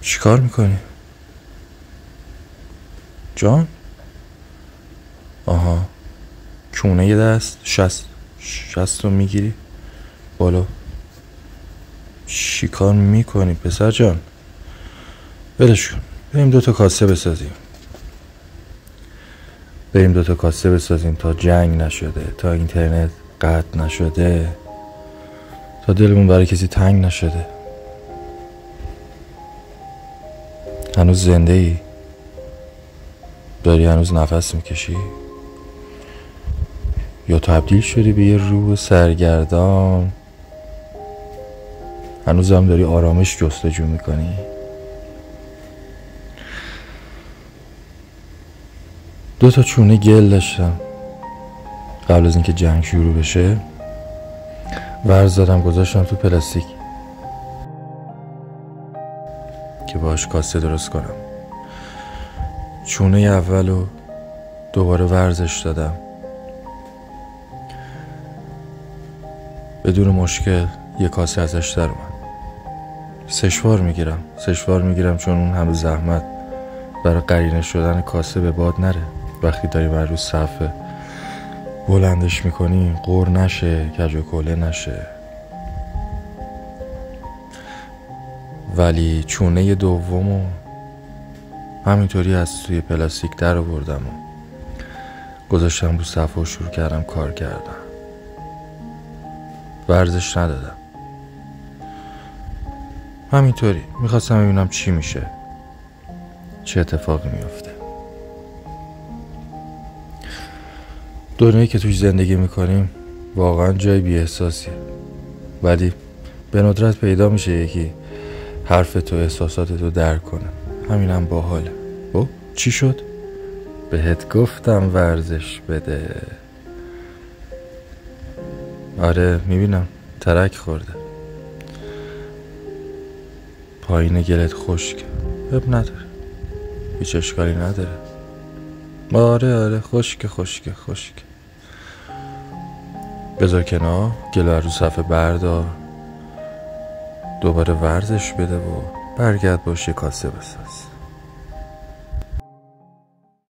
چی کار میکنی؟ جان؟ آها، کونه یه دست شست رو میگیری بالا. چی کار میکنی پسر جان؟ ولش کن، بریم 2 تا کاسه بسازیم تا جنگ نشده، تا اینترنت قطع نشده، تا دلمون برای کسی تنگ نشده. هنوز زنده ای؟ داری هنوز نفس میکشی؟ یا تبدیل شدی به یه روح سرگردان؟ هنوز هم داری آرامش جستجو میکنی؟ دو تا چونه گل داشتم قبل از اینکه جنگ شروع بشه، ورز دادم گذاشتم تو پلاستیک که باهاش کاسه درست کنم. چونه اولو دوباره ورزش دادم، بدون مشکل یه کاسه ازش در اومد. سشوار میگیرم چون اون همه زحمت برای قرینه شدن کاسه به باد نره. وقتی داری بر رو صفحه بلندش میکنی قور نشه، کج و کوله نشه. ولی چونه دومو همینطوری از توی پلاستیک در آوردم و گذاشتم رو صفحه و شروع کردم کار کردم. ورزش ندادم، همینطوری میخواستم ببینم چی میشه، چه اتفاقی میفته. دنیایی که توش زندگی میکنیم واقعا جای بی احساسیه، ولی به ندرت پیدا میشه یکی حرف تو، احساسات تو درک کنه. همینم باحاله. چی شد؟ بهت گفتم ورزش بده. آره میبینم ترک خورده، پایین گلت خشک. اب نداره، هیچ اشکالی نداره. آره خشک. بذار کنار، گلو رو صفحه بردار، دوباره ورزش بده و برگرد باشه کاسه بساز.